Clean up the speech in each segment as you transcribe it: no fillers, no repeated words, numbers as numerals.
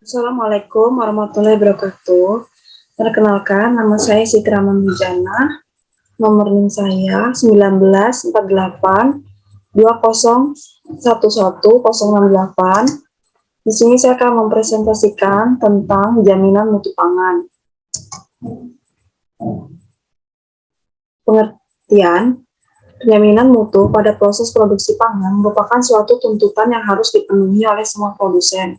Assalamualaikum warahmatullahi wabarakatuh. Perkenalkan, nama saya Siti Rahman Mujana. Nomor NIM saya 1948 20111068. Di sini saya akan mempresentasikan tentang jaminan mutu pangan. Pengertian, jaminan mutu pada proses produksi pangan merupakan suatu tuntutan yang harus dipenuhi oleh semua produsen.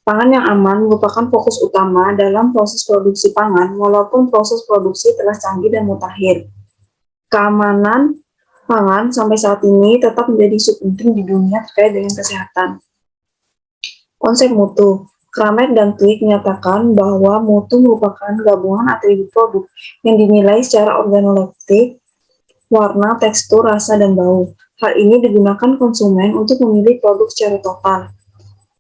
Pangan yang aman merupakan fokus utama dalam proses produksi pangan, walaupun proses produksi telah canggih dan mutakhir. Keamanan pangan sampai saat ini tetap menjadi isu penting di dunia terkait dengan kesehatan. Konsep mutu. Kramer dan Twigg menyatakan bahwa mutu merupakan gabungan atribut produk yang dinilai secara organoleptik, warna, tekstur, rasa, dan bau. Hal ini digunakan konsumen untuk memilih produk secara total.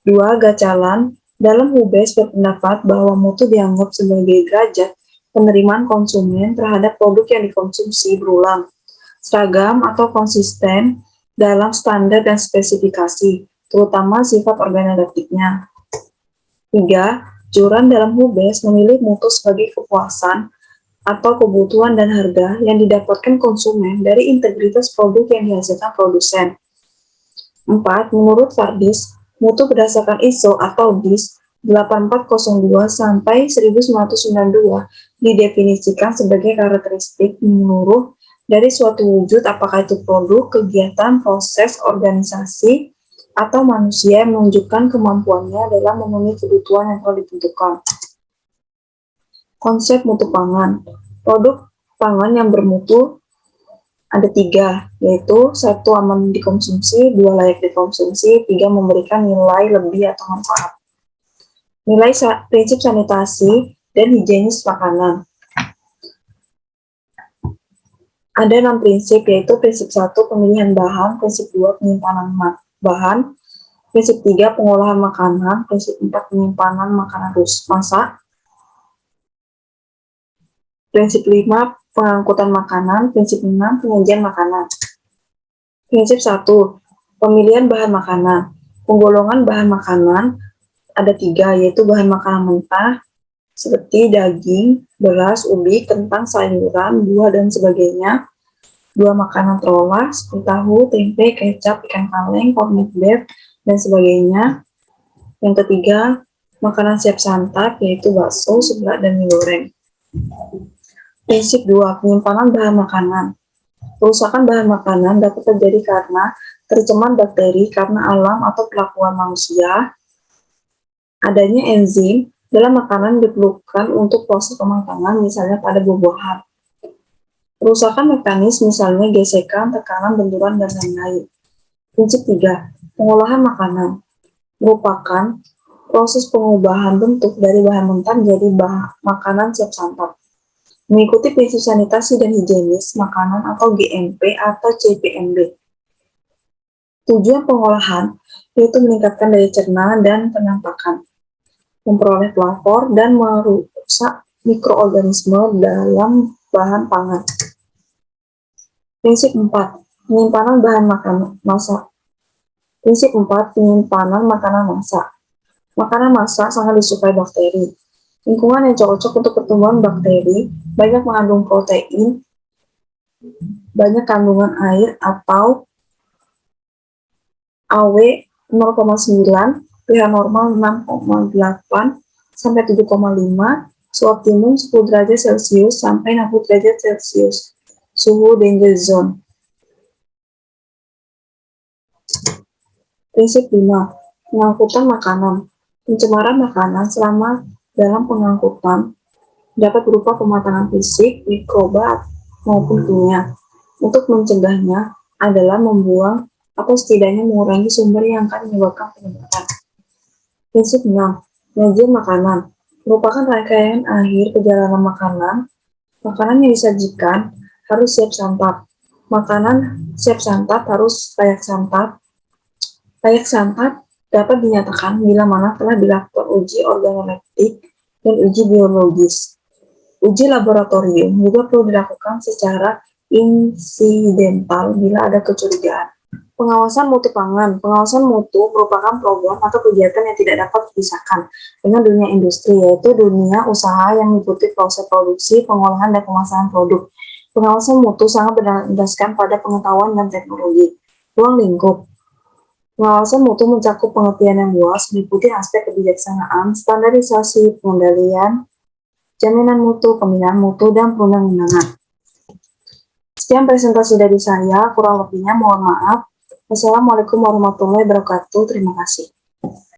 2. Gacalan. Dalam Hubes berpendapat bahwa mutu dianggap sebagai derajat penerimaan konsumen terhadap produk yang dikonsumsi berulang, seragam atau konsisten dalam standar dan spesifikasi, terutama sifat organoleptiknya. 3. Juran dalam Hubes memilih mutu sebagai kepuasan atau kebutuhan dan harga yang didapatkan konsumen dari integritas produk yang dihasilkan produsen. 4. Menurut Fardis, mutu berdasarkan ISO atau DIS 8402 sampai 1992 didefinisikan sebagai karakteristik menyeluruh dari suatu wujud, apakah itu produk, kegiatan, proses, organisasi, atau manusia yang menunjukkan kemampuannya dalam memenuhi kebutuhan yang telah ditentukan. Konsep mutu pangan. Produk pangan yang bermutu ada 3, yaitu 1. Aman dikonsumsi, 2. Layak dikonsumsi, 3. Memberikan nilai lebih atau manfaat. Nilai prinsip sanitasi dan higienis makanan. Ada 6 prinsip, yaitu prinsip 1. Pemilihan bahan, prinsip 2. Penyimpanan bahan, prinsip 3. Pengolahan makanan, prinsip 4. Penyimpanan makanan masak, prinsip 5. Pengangkutan makanan, prinsip 6. Penyajian makanan. Prinsip 1. Pemilihan bahan makanan. Penggolongan bahan makanan ada 3, yaitu bahan makanan mentah, seperti daging, beras, ubi, kentang, sayuran, buah, dan sebagainya. 2. Makanan terolah, seperti tahu, tempe, kecap, ikan kaleng, corned beef, dan sebagainya. Yang ketiga, makanan siap santap, yaitu bakso, seblak, dan mie goreng. Prinsip 2. Penyimpanan bahan makanan. Kerusakan bahan makanan dapat terjadi karena tercemar bakteri karena alam atau perlakuan manusia. Adanya enzim dalam makanan diperlukan untuk proses pematangan, misalnya pada buah-buahan. Kerusakan mekanis, misalnya gesekan, tekanan, benturan, dan lain-lain. Prinsip 3. Pengolahan makanan merupakan proses pengubahan bentuk dari bahan mentah menjadi makanan siap santap. Mengikuti prinsip sanitasi dan higienis makanan atau GMP atau CPMB. Tujuan pengolahan yaitu meningkatkan daya cerna dan penampakan, memperoleh pelapor, dan merusak mikroorganisme dalam bahan pangan. Prinsip 4. Penyimpanan bahan makanan masak. Prinsip 4. Penyimpanan makanan masak. Makanan masak sangat disukai bakteri. Lingkungan yang cocok untuk pertumbuhan bakteri banyak mengandung protein, banyak kandungan air atau AW 0,9, pH normal 6,8 sampai 7,5, suhu optimum 10 derajat Celcius sampai 60 derajat Celcius. Suhu danger zone. Prinsip 5. Pengangkutan makanan. Pencemaran makanan selama dalam pengangkutan dapat berupa pematangan fisik, mikroba, maupun kimia. Untuk mencegahnya adalah membuang atau setidaknya mengurangi sumber yang akan menyebabkan penyebaran. Prinsip 6. Penyajian makanan merupakan rangkaian akhir perjalanan makanan. Makanan yang disajikan harus siap santap. Makanan siap santap harus layak santap. Layak santap dapat dinyatakan bila mana telah dilakukan uji organoleptik dan uji biologis. Uji laboratorium juga perlu dilakukan secara insidental bila ada kecurigaan. Pengawasan mutu pangan. Pengawasan mutu merupakan program atau kegiatan yang tidak dapat dipisahkan dengan dunia industri, yaitu dunia usaha yang mengikuti proses produksi, pengolahan, dan pemasaran produk. Pengawasan mutu sangat berdasarkan pada pengetahuan dan teknologi. Ruang lingkup. Pengawasan mutu mencakup pengertian yang luas, meliputi aspek kebijaksanaan, standarisasi, pengendalian, jaminan mutu, pembinaan mutu, dan perundang-undangan. Sekian presentasi dari saya, kurang lebihnya mohon maaf. Wassalamualaikum warahmatullahi wabarakatuh. Terima kasih.